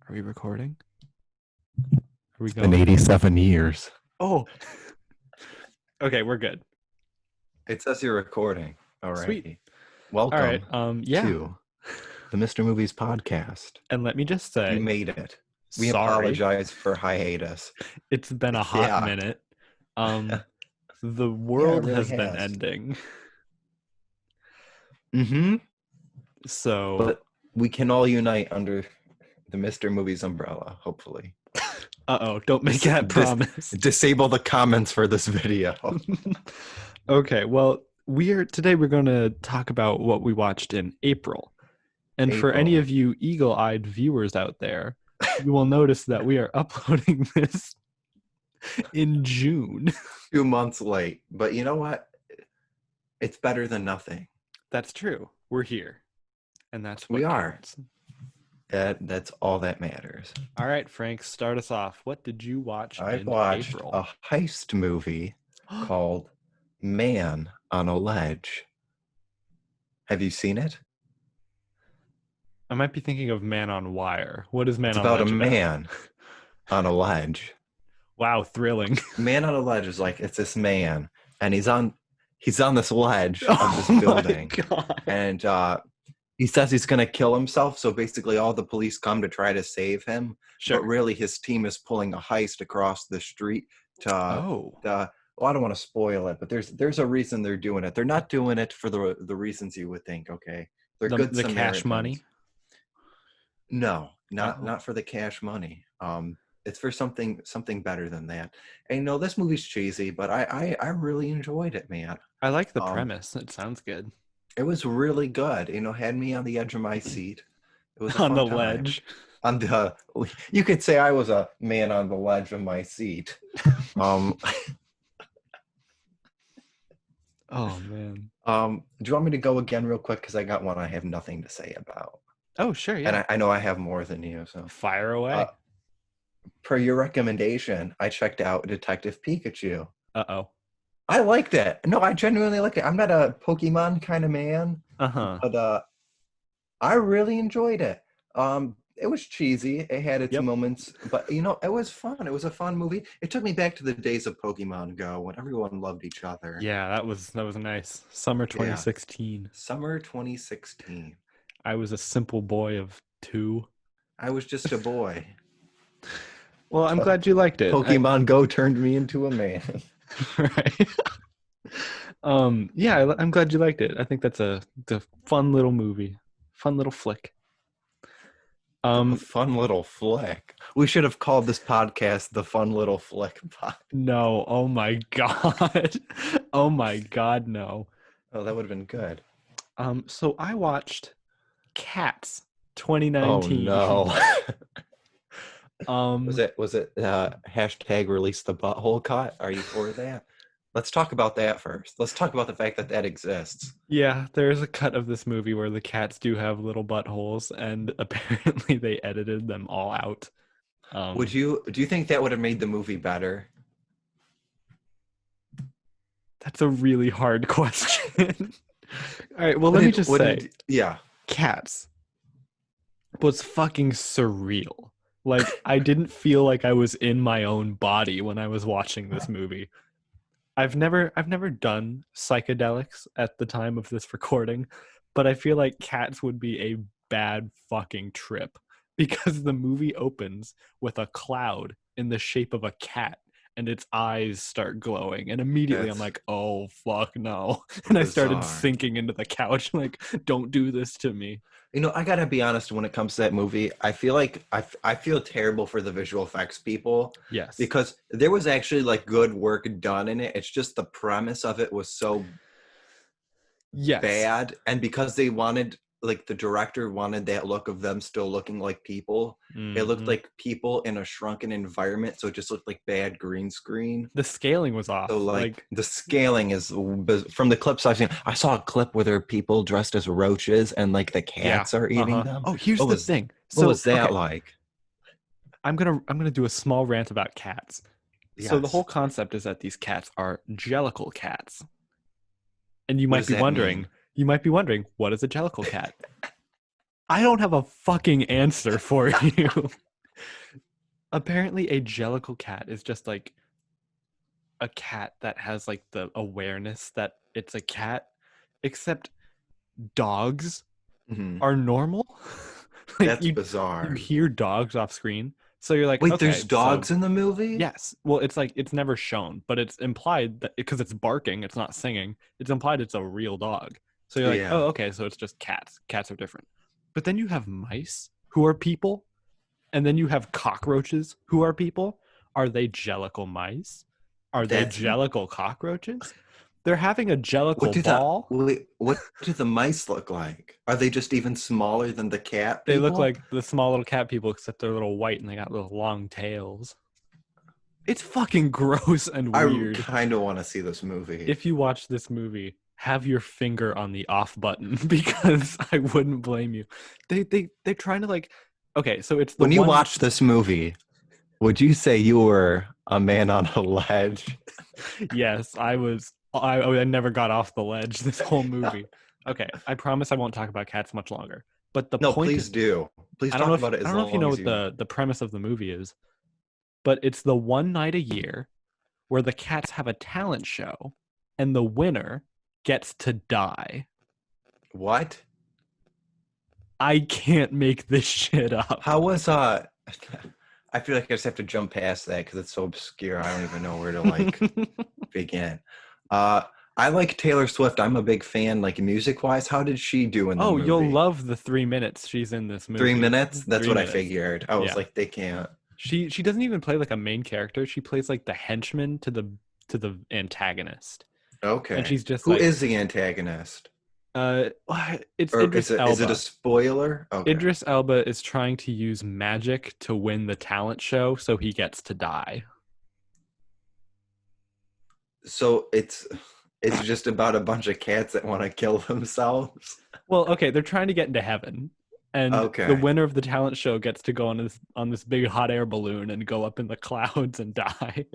Are we recording? Are we It's been 87 years. Oh. Okay, we're good. It says you're recording. All right. Sweet. Welcome All right. to the Mr. Movies podcast. And let me just say, You made it. We sorry. apologize for hiatus. It's been a hot minute. The world really has been has. ending. Mm-hmm. So, But we can all unite under the Mr. Movies umbrella, hopefully. don't make that promise. Disable the comments for this video. Okay, well, today we're going to talk about what we watched in April. And for any of you eagle-eyed viewers out there, you will notice that we are uploading this in June. 2 months late. But you know what? It's better than nothing. That's true. We're here. And that's what we are. Counts. That's all that matters. All right, Frank, start us off. What did you watch I in watched April? a heist movie called Man on a Ledge. Have you seen it? I might be thinking of Man on Wire. What is Man It's on a Ledge? It's about a man on a ledge. Wow, thrilling. Man on a Ledge is like, it's this man, and he's on this ledge of this building. And he says he's going to kill himself, so basically all the police come to try to save him. Sure. But really his team is pulling a heist across the street to well, I don't want to spoil it, but there's a reason they're doing it. They're not doing it for the reasons you would think, okay? They're good Samaritans. The cash money? No, not for the cash money. It's for something better than that. And this movie's cheesy, but I really enjoyed it, man. I like the premise. It sounds good. It was really good. Had me on the edge of my seat. It was on the ledge. You could say I was a man on the ledge of my seat. Oh man. Do you want me to go again real quick? Because I got one I have nothing to say about. Oh sure, yeah. And I know I have more than you, so fire away. Per your recommendation, I checked out Detective Pikachu. I liked it. No, I genuinely liked it. I'm not a Pokemon kind of man. But I really enjoyed it. It was cheesy. It had its moments, but it was fun. It was a fun movie. It took me back to the days of Pokemon Go when everyone loved each other. Yeah, that was nice. Summer 2016. Yeah. Summer 2016. I was a simple boy of 2. I was just a boy. Well, I'm glad you liked it. Pokemon Go turned me into a man. Right. Yeah, I'm glad you liked it. I think that's a fun little movie. Fun little flick. Fun little flick. We should have called this podcast the Fun Little Flick Pod. No, oh my god. Oh my god, no. Oh, that would have been good. So I watched Cats 2019. Oh no. Was it hashtag release the butthole cut? Are you for that? Let's talk about that first. Let's talk about the fact that exists. Yeah, there's a cut of this movie where the cats do have little buttholes, and apparently they edited them all out. Do you think that would have made the movie better? That's a really hard question. All right, well, let me just say, Cats was fucking surreal. Like, I didn't feel like I was in my own body when I was watching this movie. I've never done psychedelics at the time of this recording, but I feel like Cats would be a bad fucking trip because the movie opens with a cloud in the shape of a cat and its eyes start glowing, and immediately I'm like, oh fuck no. And I started sinking into the couch like, don't do this to me. I gotta be honest, when it comes to that movie, I feel like I feel terrible for the visual effects people. Yes. Because there was actually like good work done in it. It's just the premise of it was so bad. And because they wanted, like the director wanted that look of them still looking like people. Mm-hmm. It looked like people in a shrunken environment. So it just looked like bad green screen. The scaling was off. So like the scaling is from the clips I've seen. I saw a clip where there are people dressed as roaches and like the cats are eating them. Oh, here's the thing. What was that like? I'm gonna do a small rant about cats. Yes. So the whole concept is that these cats are jellicle cats. And you might be wondering, what is a jellicle cat? I don't have a fucking answer for you. Apparently a jellicle cat is just like a cat that has like the awareness that it's a cat, except dogs are normal. Like That's you bizarre. hear dogs off screen, so you're like, Wait, okay, there's dogs in the movie? yes. Well, it's like it's never shown, but it's implied that because it's barking, it's not singing. It's implied it's a real dog. So you're like, oh, Yeah. okay, so it's just cats. Cats are different. But then you have mice who are people, and then you have cockroaches who are people. Are they jellicle mice? Are they That's jellicle cockroaches? They're having a what jellicle do the ball. wait, what do the mice look like? Are they just even smaller than the cat They look people? like the small little cat people, except they're little white and they got little long tails. It's fucking gross and I weird. kind of want to see this movie. If you watch this movie, have your finger on the off button because I wouldn't blame you. They're trying to like. Okay, so it's the when you watch this movie, would you say you were a man on a ledge? Yes, I was. I never got off the ledge this whole movie. Okay, I promise I won't talk about cats much longer. But the No, point please do. Please talk about it as long as you. I don't know if you know what the premise of the movie is, but it's the one night a year where the cats have a talent show, and the winner gets to die. What? I can't make this shit up. How was I feel like I just have to jump past that because it's so obscure. I don't even know where to like begin. I like Taylor Swift. I'm a big fan, like music wise. How did she do in the movie? You'll love the 3 minutes she's in this movie. 3 minutes? That's what I figured. I was like, they can't. She doesn't even play like a main character. She plays like the henchman to the antagonist. Okay. And she's just who is the antagonist? It's or Idris Elba. Is it a spoiler? Okay. Idris Elba is trying to use magic to win the talent show, so he gets to die. So it's just about a bunch of cats that want to kill themselves. Well, okay, they're trying to get into heaven, and the winner of the talent show gets to go on this big hot air balloon and go up in the clouds and die.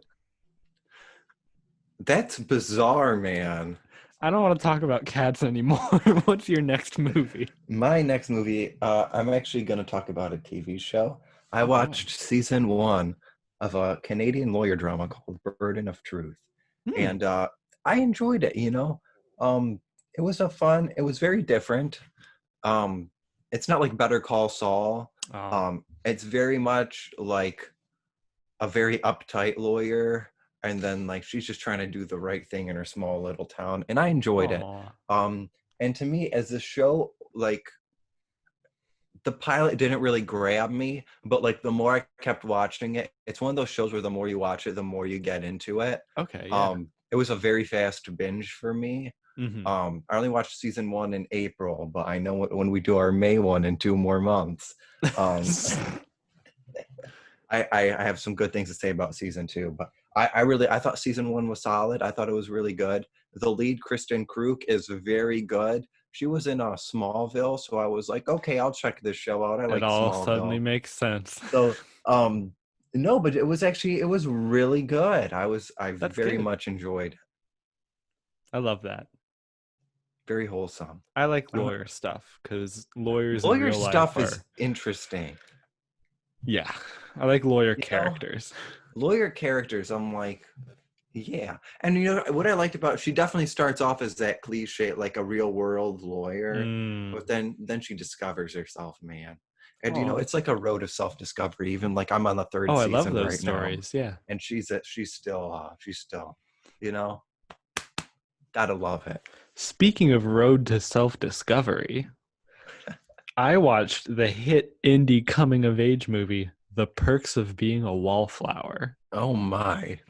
That's bizarre, man. I don't want to talk about cats anymore. What's your next movie? My next movie, I'm actually going to talk about a TV show. I watched season 1 of a Canadian lawyer drama called Burden of Truth. And I enjoyed it, you know. It was it was very different. It's not like Better Call Saul. It's very much like a very uptight lawyer. And then like she's just trying to do the right thing in her small little town, and I enjoyed it. And to me, as the show, like the pilot didn't really grab me, but like the more I kept watching it, it's one of those shows where the more you watch it, the more you get into it. Okay. Yeah. It was a very fast binge for me. Mm-hmm. I only watched season 1 in April, but I know when we do our May one in 2 more months. I have some good things to say about season 2, but I thought season 1 was solid. I thought it was really good. The lead, Kristen Kruk, is very good. She was in Smallville, so I was like, okay, I'll check this show out. I like Smallville. It all suddenly makes sense. So, no, but it was really good. That's very much enjoyed. I love that. Very wholesome. I like lawyer stuff because lawyer stuff is interesting. Yeah, I like lawyer characters. Lawyer characters, I'm like, yeah. And you know what I liked about, she definitely starts off as that cliche, like a real world lawyer, but then she discovers herself, man. And you know, it's like a road of self-discovery. Even like I'm on the 3rd season right now. I love those stories. Yeah. And she's still, you know, gotta love it. Speaking of road to self-discovery, I watched the hit indie coming-of-age movie, The Perks of Being a Wallflower. Oh, my.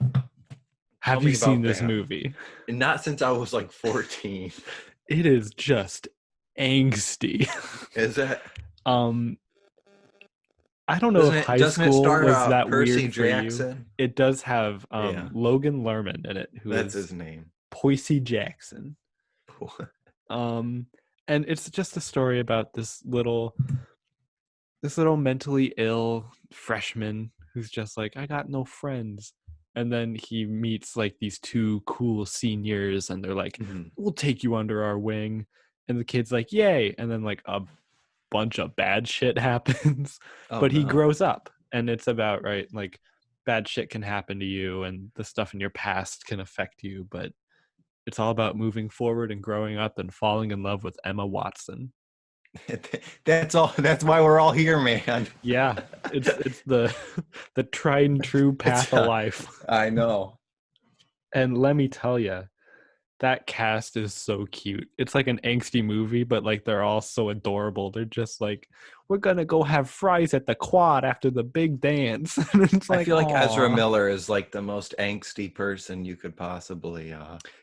Have you seen this movie? Not since I was like 14. It is just angsty. Is it? I don't know if high school was that Percy weird Jackson? For you. It does have Logan Lerman in it. That's his name. Percy Jackson. And it's just a story about this little mentally ill freshman who's just like, I got no friends. And then he meets like these 2 cool seniors and they're like, we'll take you under our wing. And the kid's like, yay. And then like a bunch of bad shit happens. But he grows up and it's about, right, like bad shit can happen to you and the stuff in your past can affect you, but it's all about moving forward and growing up and falling in love with Emma Watson. That's all. That's why we're all here, man. Yeah, it's the tried and true path of life. I know. And let me tell you, that cast is so cute. It's like an angsty movie, but like they're all so adorable. They're just like, we're gonna go have fries at the quad after the big dance. And it's like, I feel like Ezra Miller is like the most angsty person you could possibly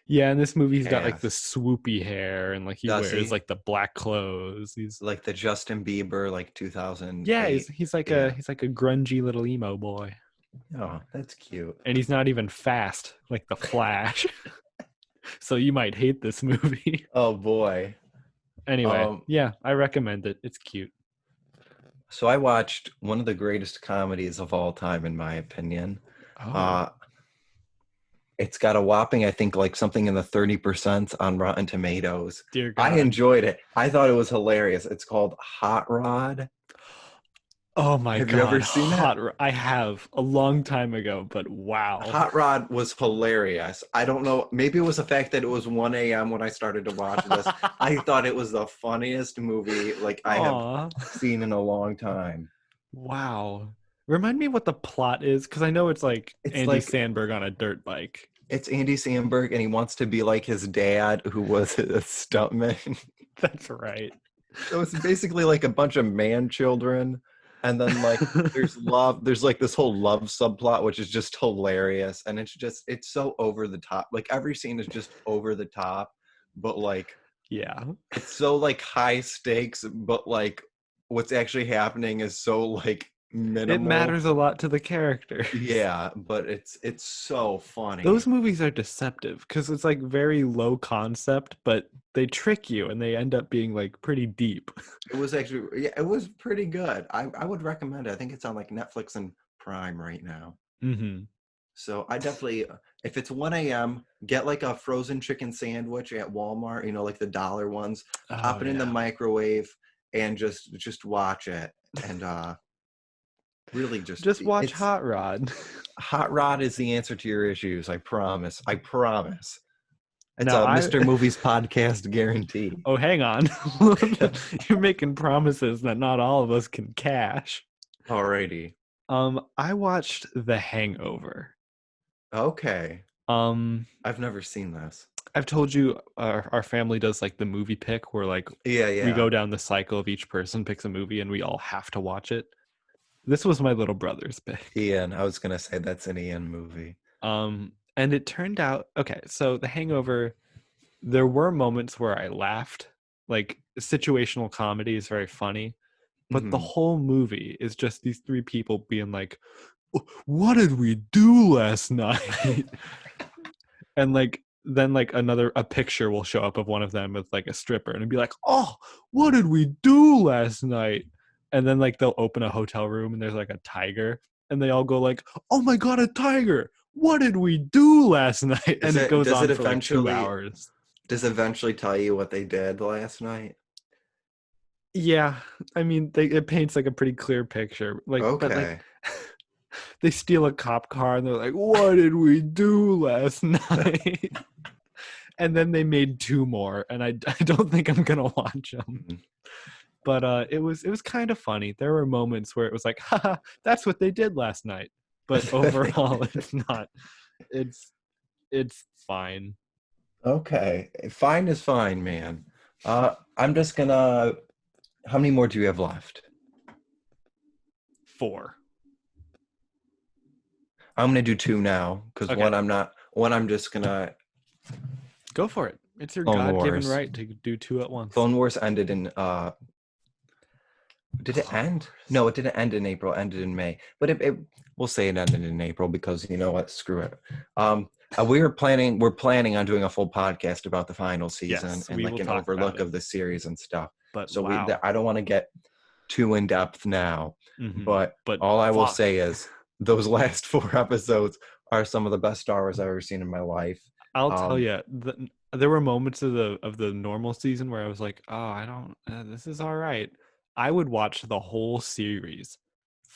yeah, and this movie he's got like the swoopy hair and like he wears like the black clothes. He's like the Justin Bieber like 2000. Yeah, he's like a grungy little emo boy. Oh, that's cute. And he's not even fast like the Flash. So you might hate this movie. Oh boy. Anyway, yeah, I recommend it. It's cute. So I watched one of the greatest comedies of all time, in my opinion. It's got a whopping, I think, like something in the 30% on Rotten Tomatoes. Dear God. I enjoyed it. I thought it was hilarious. It's called Hot Rod. Oh my God. Have you ever seen that? I have, a long time ago, but wow. Hot Rod was hilarious. I don't know. Maybe it was the fact that it was 1 a.m. when I started to watch this. I thought it was the funniest movie like I have seen in a long time. Wow. Remind me what the plot is, because I know it's Andy Samberg on a dirt bike. It's Andy Samberg, and he wants to be like his dad, who was a stuntman. That's right. So it's basically like a bunch of man children. And then like there's love, there's like this whole love subplot, which is just hilarious. And it's so over the top. Like every scene is just over the top, but like, yeah, it's so like high stakes, but like what's actually happening is so like minimal. It matters a lot to the character. Yeah, but it's so funny. Those movies are deceptive because it's like very low concept, but they trick you and they end up being like pretty deep. It was actually, yeah, it was pretty good. I would recommend it. I think it's on like Netflix and Prime right now. Mm-hmm. So I definitely, if it's 1 a.m., get like a frozen chicken sandwich at Walmart, you know, like the dollar ones, pop it in the microwave and just watch it. And really just watch Hot Rod. Hot Rod is the answer to your issues. I promise. It's a Mr. Movies podcast guarantee. Oh, hang on. You're making promises that not all of us can cash. Alrighty. I watched The Hangover. Okay. I've never seen this. I've told you our family does like the movie pick where like we go down the cycle of each person picks a movie and we all have to watch it. This was my little brother's pick. Ian, I was gonna say that's an Ian movie. And it turned out, okay, so The Hangover, there were moments where I laughed. Like, situational comedy is very funny. But the whole movie is just these three people being like, what did we do last night? And like, then like a picture will show up of one of them with like a stripper and it'd be like, oh, what did we do last night? And then like they'll open a hotel room and there's like a tiger and they all go like, oh my God, a tiger. What did we do last night? And it goes on for like 2 hours. Does it eventually tell you what they did last night? Yeah. I mean, it paints like a pretty clear picture. Like, okay. But like, they steal a cop car and they're like, what did we do last night? And then they made 2 more and I don't think I'm going to watch them. But it was kind of funny. There were moments where it was like, haha, that's what they did last night. But overall, it's not. It's fine. Okay. Fine is fine, man. I'm just gonna... How many more do you have left? 4. I'm gonna do 2 now, because one I'm just gonna... Go for it. It's your God-given right to do 2 at once. Clone Wars ended in... Did it end? No, it didn't end in April. It ended in May. But we'll say it ended in April because you know what? Screw it. We're planning on doing a full podcast about the final season and like an overlook of the series and stuff. But so I don't want to get too in depth now. Mm-hmm. But all I will say is those last 4 episodes are some of the best Star Wars I've ever seen in my life. I'll tell you, there were moments of the normal season where I was like, oh, I don't. This is all right. I would watch the whole series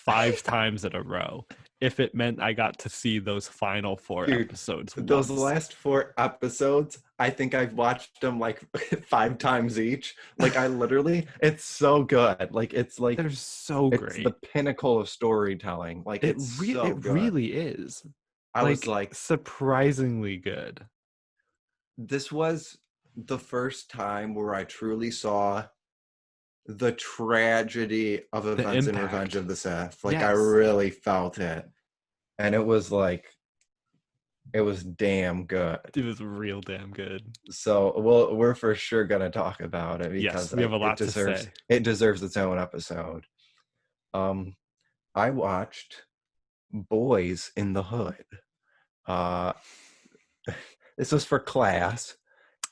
5 times in a row if it meant I got to see those final 4 episodes. Those last 4 episodes, I think I've watched them like 5 times each. Like I literally, it's so good. Like it's like they're so great. It's the pinnacle of storytelling. Like it really is. I was like surprisingly good. This was the first time where I truly saw the tragedy of events in Revenge of the Sith. Like I really felt it. And it was like, it was damn good. It was real damn good. So we're for sure going to talk about it because we have a lot to say. It deserves its own episode. I watched Boyz in the Hood. This was for class.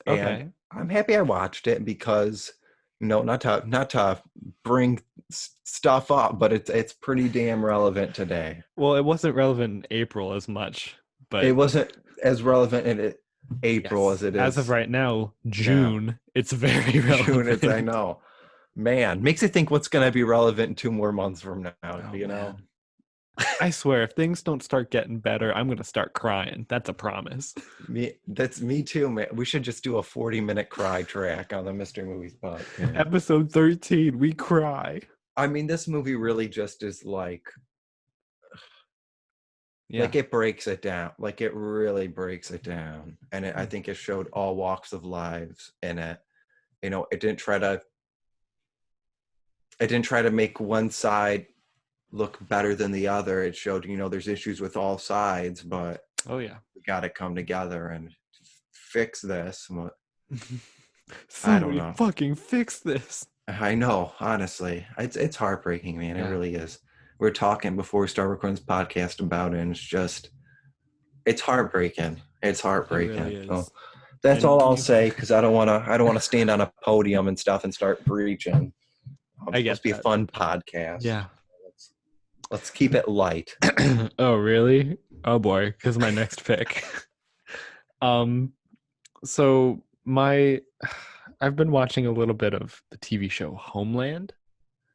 And I'm happy I watched it because, not to bring stuff up, but it's pretty damn relevant today. Well, it wasn't relevant in April as much, but it wasn't as relevant in April as it is as of right now. June, it's very relevant. June, I know. Man, makes you think what's going to be relevant in 2 more months from now. Man. I swear, if things don't start getting better, I'm going to start crying. That's a promise. That's me too, man. We should just do a 40-minute cry track on the Mystery Movies podcast. Episode 13, we cry. I mean, this movie really just is like it breaks it down. Like it really breaks it down. And I think it showed all walks of lives in it. It didn't try to make one side look better than the other. It showed, there's issues with all sides, but we got to come together and fix this. I don't know. Fucking fix this. I know, honestly, it's heartbreaking, man. It really is. We're talking before we start recording this podcast about it, and it's heartbreaking. It's heartbreaking. It really is. So that's all I'll say, because I don't want to stand on a podium and stuff and start preaching. It's supposed to be a fun podcast. Yeah. Let's keep it light. Oh, really? Oh boy, because my next pick. So I've been watching a little bit of the TV show Homeland.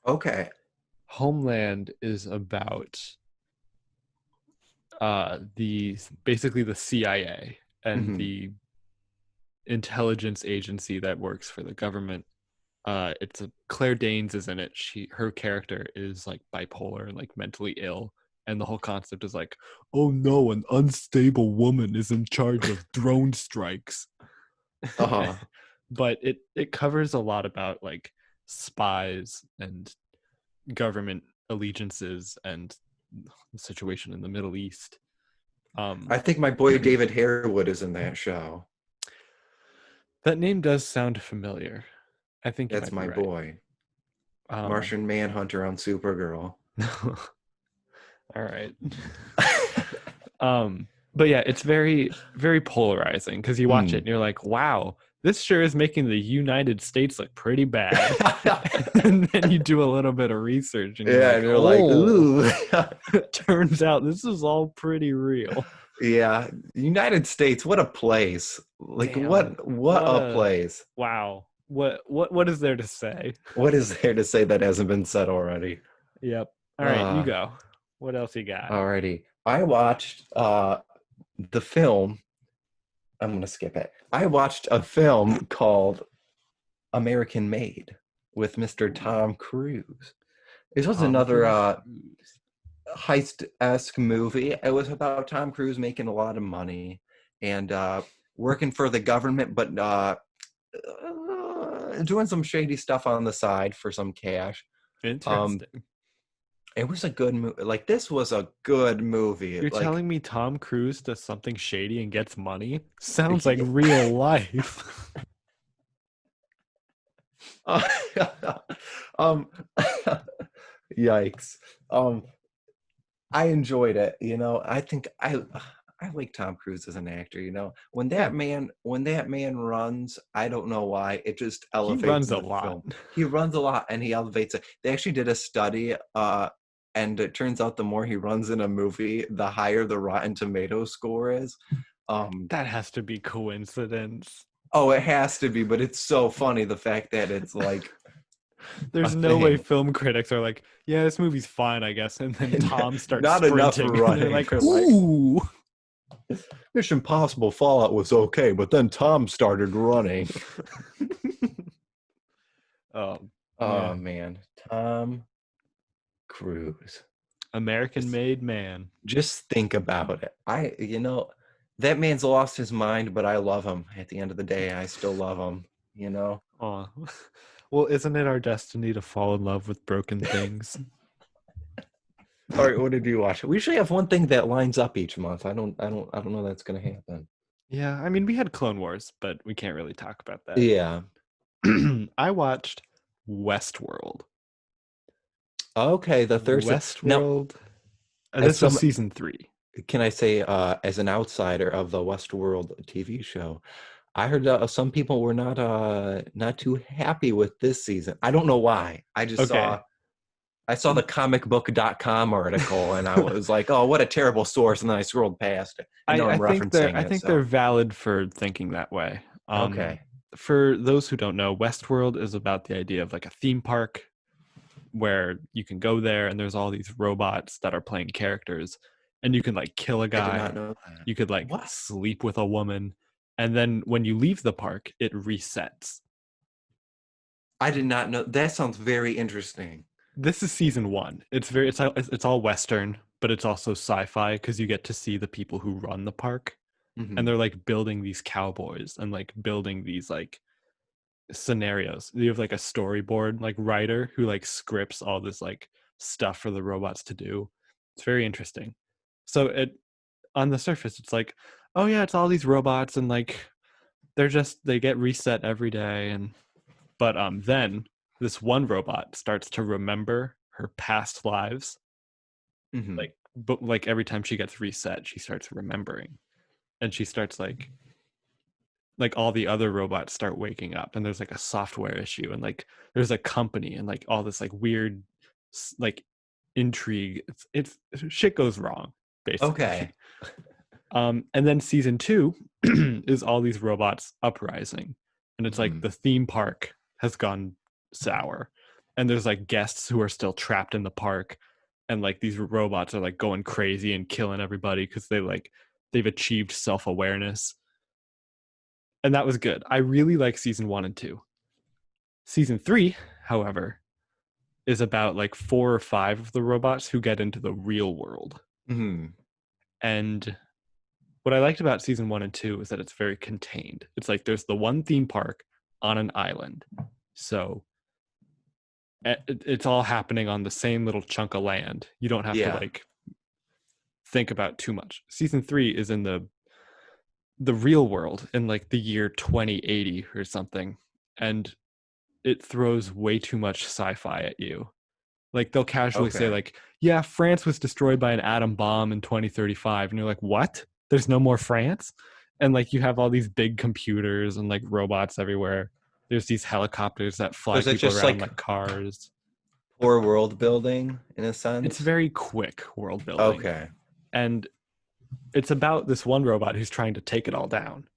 Okay. Homeland is about basically the CIA and the intelligence agency that works for the government. It's Claire Danes is in it. Her character is like bipolar and like mentally ill, and the whole concept is like, oh no, an unstable woman is in charge of drone strikes. But it covers a lot about like spies and government allegiances and the situation in the Middle East. I think my boy David Harewood is in that show. That name does sound familiar. I think that's my boy. Martian Manhunter on Supergirl. All right. But yeah, it's very, very polarizing because you watch it and you're like, wow, this sure is making the United States look pretty bad. And then you do a little bit of research and you're like, ooh. Turns out this is all pretty real. Yeah. United States, what a place. Like, damn, what a place. Wow. What is there to say? What is there to say that hasn't been said already? Yep. All right, you go. What else you got? Alrighty. I watched the film. I'm going to skip it. I watched a film called American Made with Mr. Tom Cruise. This was another heist-esque movie. It was about Tom Cruise making a lot of money and working for the government, but doing some shady stuff on the side for some cash. Interesting. It was a good movie. Like, this was a good movie. You're telling me Tom Cruise does something shady and gets money? Sounds like real life. Yikes. I enjoyed it. I think I like Tom Cruise as an actor. When that man runs, I don't know why, it just elevates. He runs a lot. Film. He runs a lot and he elevates it. They actually did a study, and it turns out the more he runs in a movie, the higher the Rotten Tomatoes score is. That has to be coincidence. Oh, it has to be, but it's so funny the fact that it's like There's no way film critics are like, yeah, this movie's fine, I guess. And then Tom starts not sprinting. Enough running. And they're like, ooh. Mission Impossible Fallout was okay, but then Tom started running. Oh man. Tom Cruise. American-made man. Just think about it. That man's lost his mind, but I love him. At the end of the day, I still love him, Aw. Well, isn't it our destiny to fall in love with broken things? All right, what did you watch? We usually have one thing that lines up each month. I don't know that's gonna happen. Yeah, I mean, we had Clone Wars, but we can't really talk about that. Yeah. I watched Westworld. Okay, the third Westworld. This was season 3. Can I say, as an outsider of the Westworld TV show, I heard some people were not too happy with this season. I don't know why. I just saw the comicbook.com article and I was like, oh, what a terrible source. And then I scrolled past it. I think they're valid for thinking that way. Okay. For those who don't know, Westworld is about the idea of like a theme park where you can go there and there's all these robots that are playing characters and you can like kill a guy. I did not know that. You could like sleep with a woman. And then when you leave the park, it resets. I did not know. That sounds very interesting. This is season 1. It's all Western, but it's also sci-fi because you get to see the people who run the park. Mm-hmm. And they're like building these cowboys and like building these like scenarios. You have like a storyboard like writer who like scripts all this like stuff for the robots to do. It's very interesting. So on the surface, it's like, oh yeah, it's all these robots and like they get reset every day but then this one robot starts to remember her past lives. Mm-hmm. Like every time she gets reset, she starts remembering. And she starts like all the other robots start waking up and there's like a software issue and like there's a company and like all this like weird like intrigue. It's shit goes wrong basically. Okay. And then season 2 is all these robots uprising and it's like the theme park has gone sour and there's like guests who are still trapped in the park and like these robots are like going crazy and killing everybody because they've achieved self-awareness. And that was good. I really like season 1 and 2. Season 3, however, is about like 4 or 5 of the robots who get into the real world. Mm-hmm. And what I liked about season 1 and 2 is that it's very contained. It's like there's the one theme park on an island. So it's all happening on the same little chunk of land. You don't have to like think about too much. Season 3 is in the real world in like the year 2080 or something, and it throws way too much sci-fi at you. Like they'll casually say like, yeah, France was destroyed by an atom bomb in 2035, and you're like, what? There's no more France? And like you have all these big computers and like robots everywhere. There's these helicopters that fly people around like cars. Or world building in a sense? It's very quick world building. Okay. And it's about this one robot who's trying to take it all down.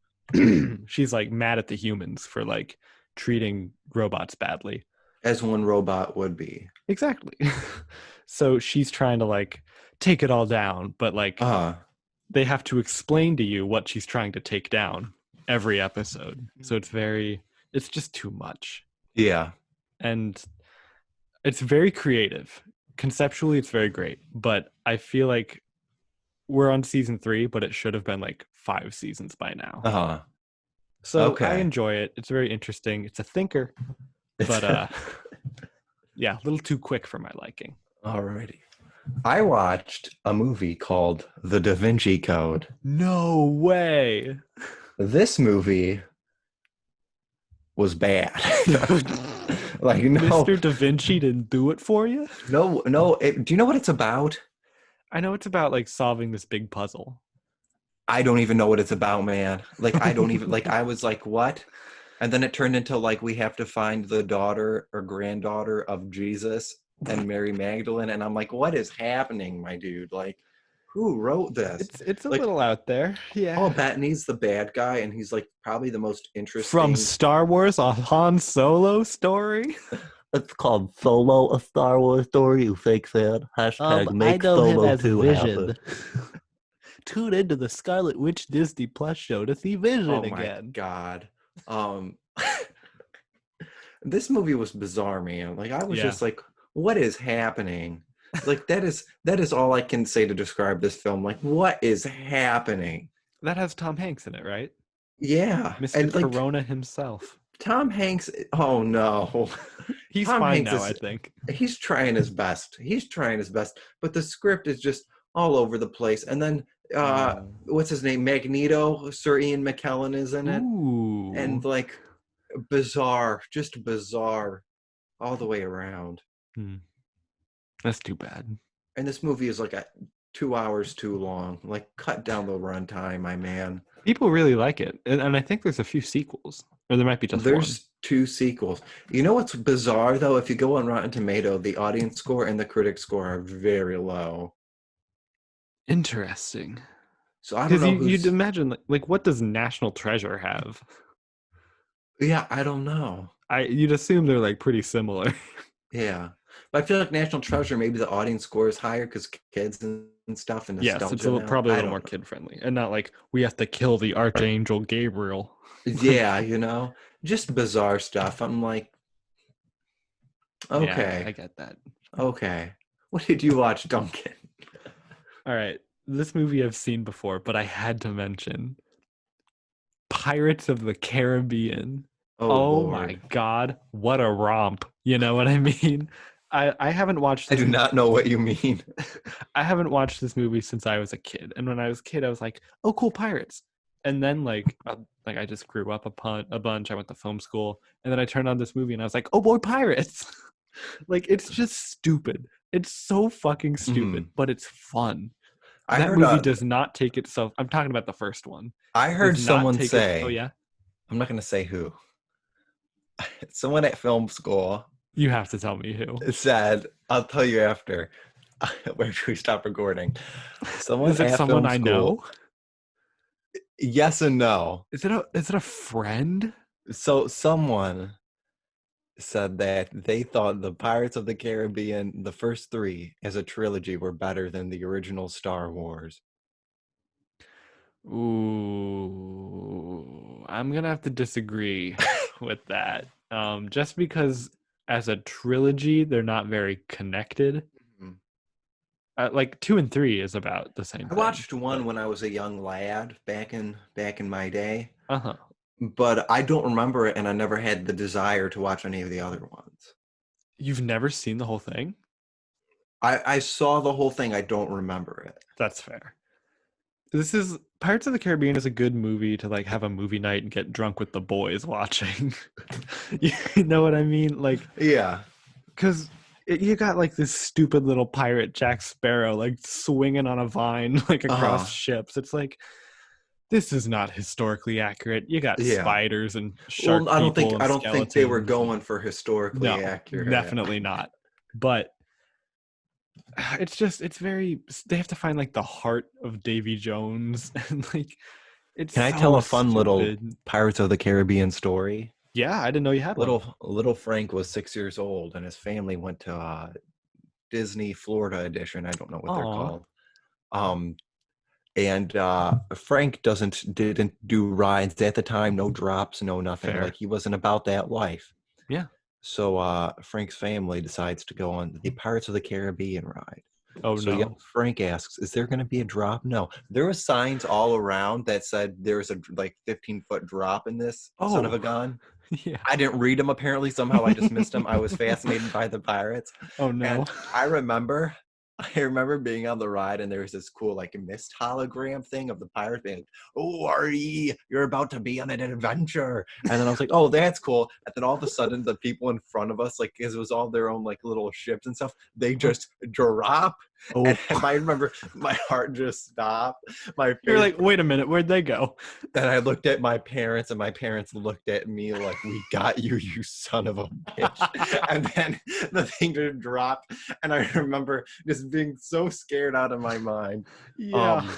She's like mad at the humans for like treating robots badly. As one robot would be. Exactly. So she's trying to like take it all down, but like they have to explain to you what she's trying to take down every episode. So it's just too much. Yeah. And it's very creative. Conceptually, it's very great. But I feel like we're on season 3, but it should have been like 5 seasons by now. So I enjoy it. It's very interesting. It's a thinker, but yeah, a little too quick for my liking. Alrighty. I watched a movie called The Da Vinci Code. No way. This movie was bad. Like, no. Mr. Da Vinci didn't do it for you? No. Do you know what it's about? I know it's about like solving this big puzzle. I don't even know what it's about, man. Like, I don't even, like, I was like, what? And then it turned into like, we have to find the daughter or granddaughter of Jesus and Mary Magdalene. And I'm like, what is happening, my dude? Like, who wrote this? It's a little out there. Yeah. Oh, Bettany's the bad guy, and he's like probably the most interesting. From Star Wars, a Han Solo story? It's called Solo, a Star Wars story, you fake fan. Hashtag make Solo 2 happen. Tune into the Scarlet Witch Disney Plus show to see Vision again. God. This movie was bizarre, man. Like, I was just like, what is happening? Like, that is all I can say to describe this film. Like, what is happening? That has Tom Hanks in it, right? Yeah. Mr. And, Corona himself. Tom Hanks, oh no. He's Tom fine Hanks now, I think. He's trying his best. But the script is just all over the place. And then, what's his name? Magneto, Sir Ian McKellen is in it. Ooh. And like, bizarre, just bizarre all the way around. That's too bad. And this movie is like 2 hours too long. Like, cut down the runtime, my man. People really like it. And I think there's a few sequels. Or there might be just one. There's 2 sequels. You know what's bizarre, though? If you go on Rotten Tomato, the audience score and the critic score are very low. Interesting. So I don't know. You'd imagine, like, what does National Treasure have? Yeah, I don't know. You'd assume they're, like, pretty similar. Yeah. But I feel like National Treasure, maybe the audience score is higher because kids and stuff. And yes, it's probably a little more kid-friendly. And not like, we have to kill the Archangel Gabriel. Yeah, just bizarre stuff. I'm like, okay. Yeah, I get that. Okay. What did you watch, Duncan? All right. This movie I've seen before, but I had to mention Pirates of the Caribbean. Oh my God. What a romp. You know what I mean? I haven't watched this. I do not know what you mean. I haven't watched this movie since I was a kid. And when I was a kid, I was like, oh, cool, pirates. And then like I just grew up a bunch. I went to film school. And then I turned on this movie and I was like, oh boy, pirates. Like, it's just stupid. It's so fucking stupid, but it's fun. That movie does not take itself. I'm talking about the first one. I heard someone say, oh yeah? I'm not going to say who. Someone at film school. You have to tell me who. Said, I'll tell you after. Where should we stop recording? Is it someone I know? Yes and no. Is it a friend? So someone said that they thought the Pirates of the Caribbean, the first 3 as a trilogy, were better than the original Star Wars. Ooh, I'm gonna have to disagree with that. Just because as a trilogy, they're not very connected. Like 2 and 3 is about the same. I watched 1 when I was a young lad back in my day. Uh-huh. But I don't remember it, and I never had the desire to watch any of the other ones. You've never seen the whole thing? I saw the whole thing. I don't remember it. That's fair. Pirates of the Caribbean is a good movie to like have a movie night and get drunk with the boys watching. You know what I mean? Like, yeah. Because you got like this stupid little pirate Jack Sparrow like swinging on a vine like across ships. It's like, this is not historically accurate. You got spiders and shark people. I don't think they were going for historically accurate. Definitely not. But they have to find like the heart of Davy Jones and like it's. Can I tell a fun little Pirates of the Caribbean story? Yeah, I didn't know you had one. Little Frank was 6 years old and his family went to Disney Florida edition. I don't know what they're called. And Frank didn't do rides at the time, no drops, no nothing. Fair. Like, he wasn't about that life. Yeah. So Frank's family decides to go on the Pirates of the Caribbean ride. Oh, so no. Young Frank asks, is there going to be a drop? No. There were signs all around that said there's a 15-foot drop in this son of a gun. Yeah. I didn't read them, apparently. Somehow I just missed them. I was fascinated by the pirates. Oh, no. And I remember being on the ride and there was this cool like mist hologram thing of the pirate being, oh, Artie, you're about to be on an adventure. And then I was like, oh, that's cool. And then all of a sudden the people in front of us, like, because it was all their own like little ships and stuff, they just drop. Oh. And I remember my heart just stopped. You're like, wait a minute, where'd they go? Then I looked at my parents and my parents looked at me like, we got you, you son of a bitch. And then the thing just dropped. And I remember just being so scared out of my mind. Yeah.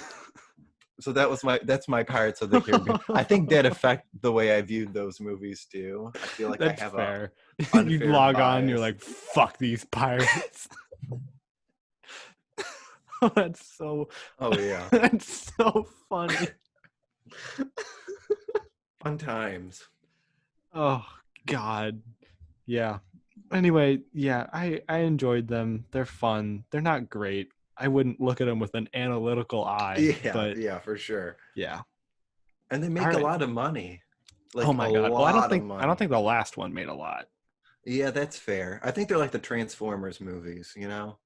So that's my Pirates of the Caribbean. I think that affect the way I viewed those movies too. I feel like that's I have fair. a You unfair log bias. on, you're like, fuck these pirates. Oh, that's so. Oh yeah, that's so funny. Fun times. Oh God, yeah. Anyway, yeah, I enjoyed them. They're fun. They're not great. I wouldn't look at them with an analytical eye. Yeah, but yeah, for sure. yeah. And they make a lot of money. Like Oh my God. Well, lot of money. I don't think the last one made a lot. Yeah, that's fair. I think they're like the Transformers movies, you know?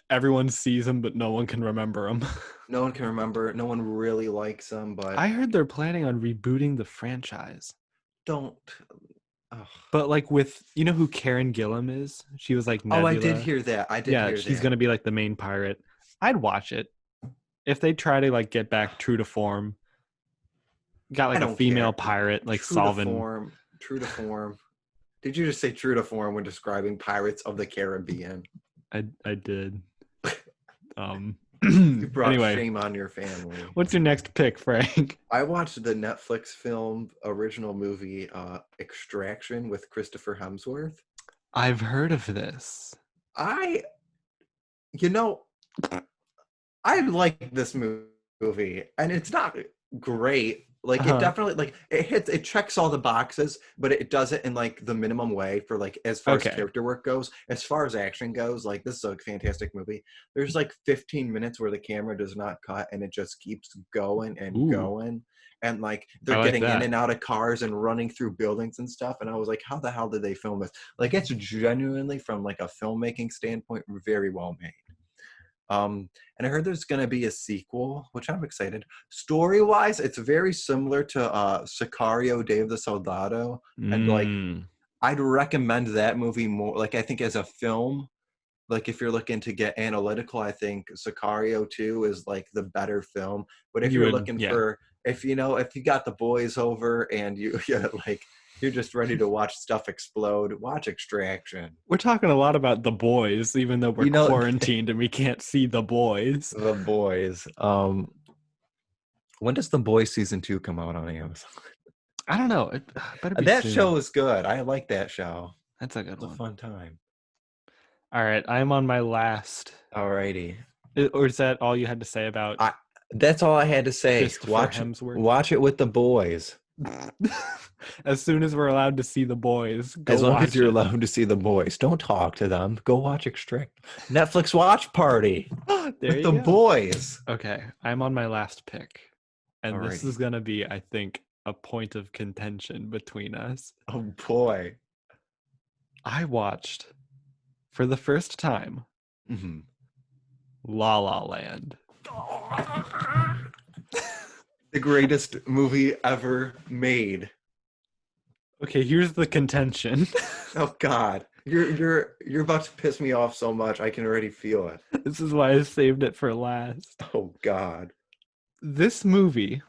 Everyone sees them, but no one can remember them. No one can remember. No one really likes them, but I heard they're planning on rebooting the franchise. don't. Oh. But like with, you know who Karen Gillan is? She was like Nebula. Oh, I did hear that. Yeah, she's going to be like the main pirate. I'd watch it. If they try to like get back true to form, got like a female pirate like solving. True to form. Did you just say true to form when describing Pirates of the Caribbean? I did. You brought shame on your family. What's your next pick, Frank? I watched the Netflix film original movie Extraction with Christopher Hemsworth. I've heard of this. I like this movie, and it's not great. Like it definitely like it checks all the boxes, but it does it in like the minimum way for like as far as character work goes. As far as action goes, like this is a fantastic movie. There's like 15 minutes where the camera does not cut and it just keeps going and going. And like they're getting in and out of cars and running through buildings and stuff. And I was like, how the hell did they film this? Like it's genuinely from like a filmmaking standpoint, very well made. And I heard there's going to be a sequel, which I'm excited. Story-wise, it's very similar to Sicario, Day of the Soldado. And like, I'd recommend that movie more. Like, I think as a film, like if you're looking to get analytical, I think Sicario 2 is like the better film. But if you're looking for, if you got the boys over and you're just ready to watch stuff explode, watch Extraction. We're talking a lot about The Boys, even though we're quarantined and we can't see The Boys. The Boys. When does The Boys season 2 come out on Amazon? I don't know. It better be that soon. Show is good. I like that show. That's a good one. It's a fun time. All right, I'm on my last. Alrighty. Or is that all you had to say about? That's all I had to say. Watch it with the boys. As soon as we're allowed to see The Boys, as long as you're allowed to see The Boys, don't talk to them. Go watch Extract. Netflix watch party with the boys. Okay, I'm on my last pick, and this is gonna be, I think, a point of contention between us. Oh boy! I watched for the first time La La Land. The greatest movie ever made. Okay, here's the contention. Oh God, you're about to piss me off so much. I can already feel it. This is why I saved it for last. Oh God, this movie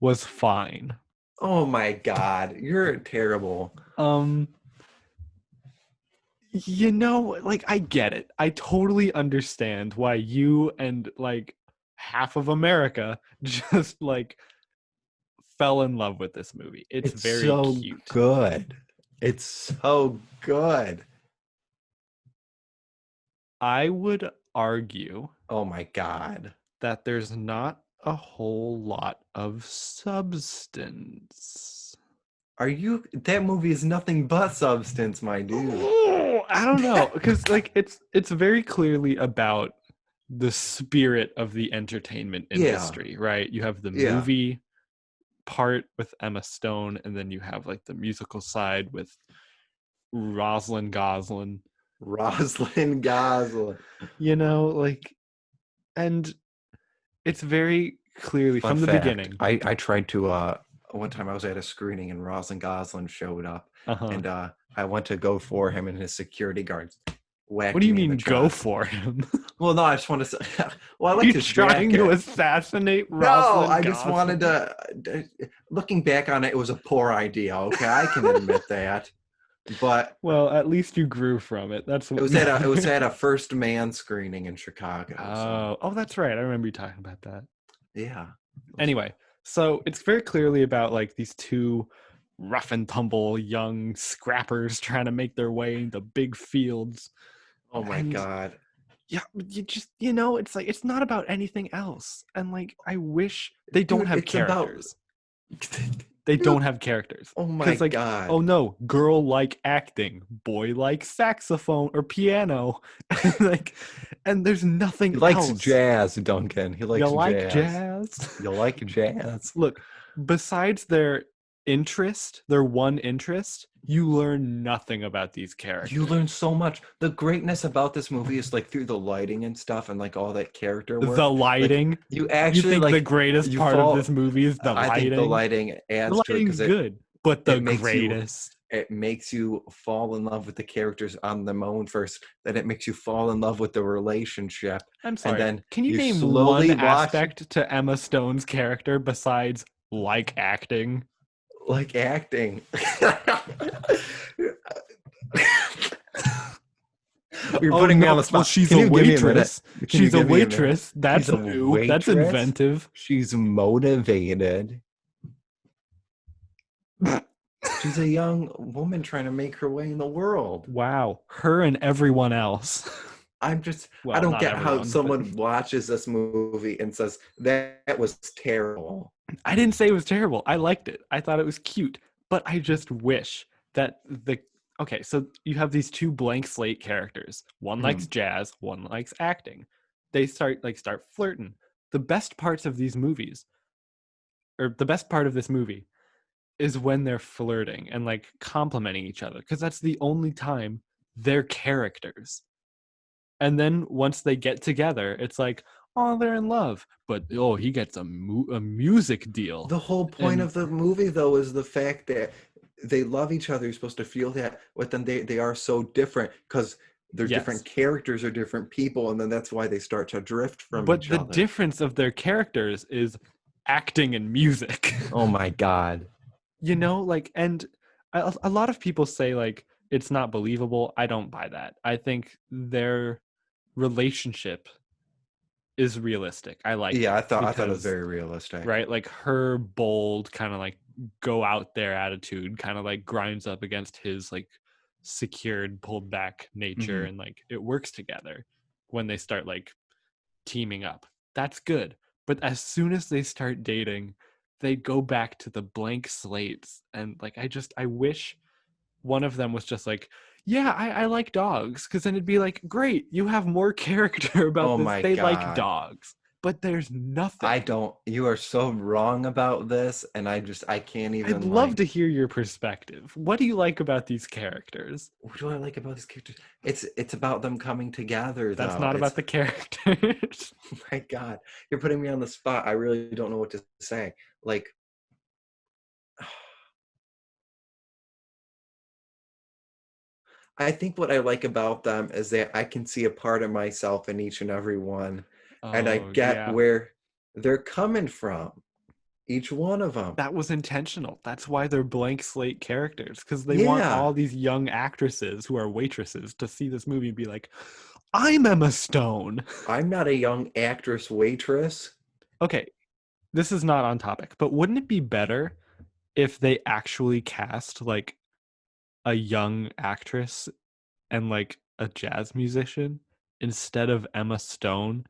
was fine. Oh my God, you're terrible. Like I get it. I totally understand why you and like half of America just like fell in love with this movie. It's very so cute. Good. It's so good. I would argue, oh my God, that there's not a whole lot of substance. That movie is nothing but substance, my dude. I don't know, because like it's very clearly about the spirit of the entertainment industry, right? You have the movie part with Emma Stone, and then you have like the musical side with Rosalind Gosling. And it's very clearly from the beginning. I tried to one time I was at a screening and Rosalind Gosling showed up, and I went to go for him, and his security guards whacked me. What do you mean go for him? Well, no, I just want to say. Well, I like his trying to assassinate Rosalind. No, I just wanted to. Looking back on it, it was a poor idea. Okay, I can admit that. But well, at least you grew from it. That's what it was at a First Man screening in Chicago. Oh, that's right. I remember you talking about that. Yeah. Anyway, so it's very clearly about like these two rough and tumble young scrappers trying to make their way into big fields. Oh my God. Yeah, it's like it's not about anything else. And like I wish they don't have characters. They don't have characters. Oh my God. Oh no, girl like acting, boy like saxophone or piano. And there's nothing else. He likes jazz, Duncan. He likes jazz. You like jazz? You like jazz? Look, besides their one interest, you learn nothing about these characters. You learn so much. The greatness about this movie is like through the lighting and stuff and like all that character work. The lighting. Like, you actually think the greatest part of this movie is the lighting. I think the lighting adds to it because good, but the greatest. It makes you fall in love with the characters on their own first. Then it makes you fall in love with the relationship. I'm sorry. And then can you name one aspect to Emma Stone's character besides like acting? Like acting. You're putting me on the spot. Well, she's a waitress. She's a waitress. That's new. That's inventive. She's motivated. She's a young woman trying to make her way in the world. Wow. Her and everyone else. I don't get how someone watches this movie and says that was terrible. I didn't say it was terrible. I liked it. I thought it was cute. But I just wish that so you have these two blank slate characters. One likes jazz, one likes acting. They start flirting. The best parts of these movies, or the best part of this movie, is when they're flirting and like complimenting each other, because that's the only time they're characters. And then once they get together, it's like, oh, they're in love, but he gets a music deal. The whole point of the movie, though, is the fact that they love each other. You're supposed to feel that, but then they are so different because they're different characters or different people, and then that's why they start to drift from each other. But the difference of their characters is acting and music. Oh my God. And a lot of people say like it's not believable. I don't buy that. I think their relationship is realistic. I like I thought it was very realistic. Right? Like her bold kind of like go out there attitude kind of like grinds up against his like secured, pulled back nature, and like it works together when they start like teaming up. That's good. But as soon as they start dating, they go back to the blank slates, and like I wish one of them was just like, I like dogs, because then it'd be like, great, you have more character about this. They like dogs, but there's nothing. You are so wrong about this, and I can't even. I'd love to hear your perspective. What do you like about these characters? What do I like about these characters? It's about them coming together. That's not about the characters. Oh my God, you're putting me on the spot. I really don't know what to say. Like, I think what I like about them is that I can see a part of myself in each and every one. And I get where they're coming from. Each one of them. That was intentional. That's why they're blank slate characters, because they want all these young actresses who are waitresses to see this movie and be like, I'm Emma Stone. I'm not a young actress waitress. Okay, this is not on topic, but wouldn't it be better if they actually cast like a young actress and like a jazz musician instead of Emma Stone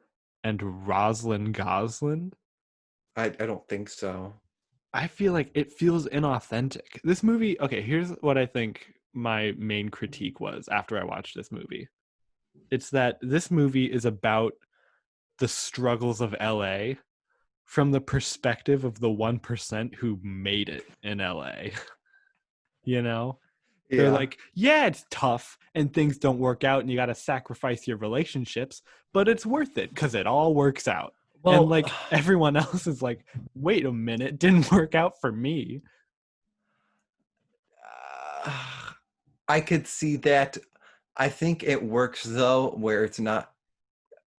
and Rosalind Gosling? I don't think so. I feel like it feels inauthentic. This movie, okay, here's what I think my main critique was after I watched this movie. It's that this movie is about the struggles of LA from the perspective of the 1% who made it in LA. They're like, it's tough and things don't work out and you got to sacrifice your relationships, but it's worth it because it all works out. Well, and like everyone else is like, wait a minute, it didn't work out for me. I could see that. I think it works though, where it's not,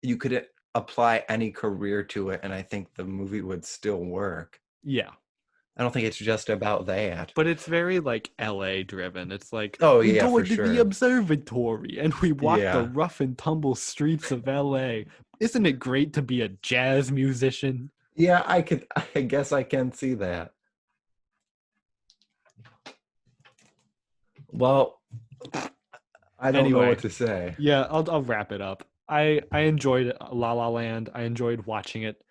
you could apply any career to it, and I think the movie would still work. Yeah. I don't think it's just about that. But it's very like LA driven. It's like, we go into the observatory and we walk the rough and tumble streets of LA. Isn't it great to be a jazz musician? Yeah, I guess I can see that. Well, I don't know what to say. Yeah, I'll wrap it up. I enjoyed La La Land. I enjoyed watching it.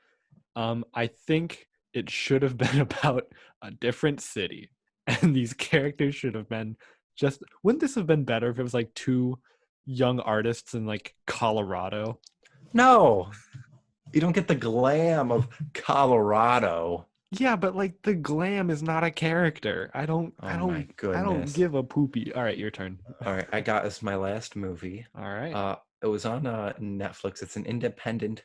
I think it should have been about a different city, and these characters should have been just. Wouldn't this have been better if it was like two young artists in like Colorado? No, you don't get the glam of Colorado. Yeah, but like the glam is not a character. I don't give a poopy. All right, your turn. All right, I got this my last movie. All right. It was on Netflix. It's an independent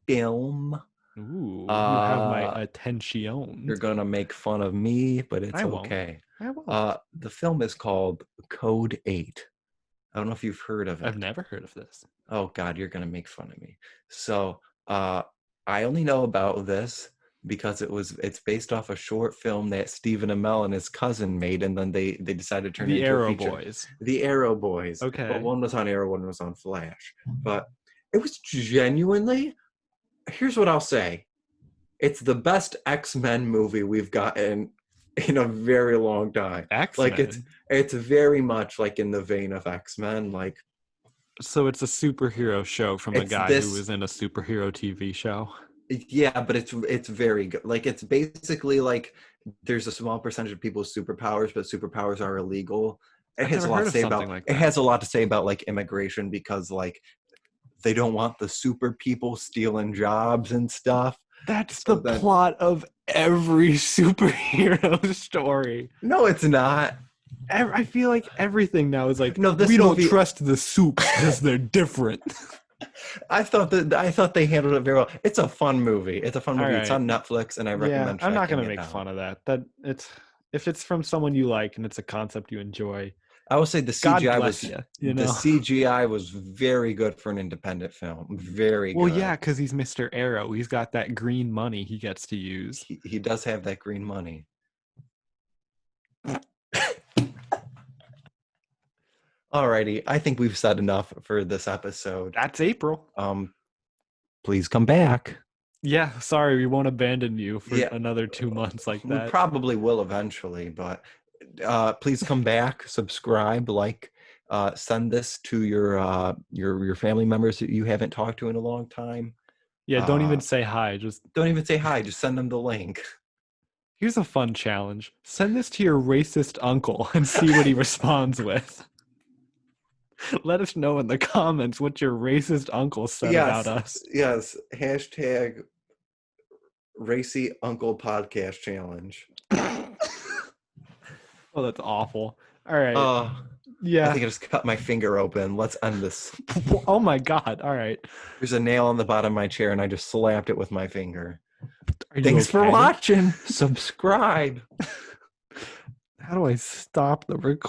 film. Ooh, you have my attention. You're gonna make fun of me, but it's okay. I won't. The film is called Code 8. I don't know if you've heard of it. I've never heard of this. Oh God, you're gonna make fun of me. So I only know about this because it's based off a short film that Stephen Amell and his cousin made, and then they decided to turn it into a feature. Boys. The Arrow Boys. Okay. But one was on Arrow, one was on Flash. But it was genuinely, here's what I'll say. It's the best X-Men movie we've gotten in a very long time. X-Men? Like it's very much like in the vein of X-Men. Like, so it's a superhero show from a guy who was in a superhero TV show. Yeah, but it's very good. Like, it's basically like there's a small percentage of people with superpowers, but superpowers are illegal. It has a lot to say about it has a lot to say about like immigration, because like they don't want the super people stealing jobs and stuff. That's the plot of every superhero story. No, it's not. I feel like everything now is like, no, we don't trust the soups because they're different. I thought they handled it very well. It's a fun movie. It's a fun movie. Right. It's on Netflix, and I recommend. I'm not going to make fun of that. If it's from someone you like and it's a concept you enjoy. I would say the CGI was very good for an independent film. Very good. Well, yeah, because he's Mr. Arrow. He's got that green money he gets to use. He does have that green money. Alrighty, I think we've said enough for this episode. That's April. Please come back. Yeah, sorry, we won't abandon you for another 2 months like that. We probably will eventually, but please come back, subscribe, send this to your family members that you haven't talked to in a long time. Yeah, don't even say hi. Don't even say hi. Just send them the link. Here's a fun challenge. Send this to your racist uncle and see what he responds with. Let us know in the comments what your racist uncle said about us. Yes. Hashtag Racy Uncle Podcast Challenge. Oh, that's awful. All right. Yeah. I think I just cut my finger open. Let's end this. Oh my God. All right. There's a nail on the bottom of my chair and I just slapped it with my finger. Thanks for watching. Subscribe. How do I stop the record?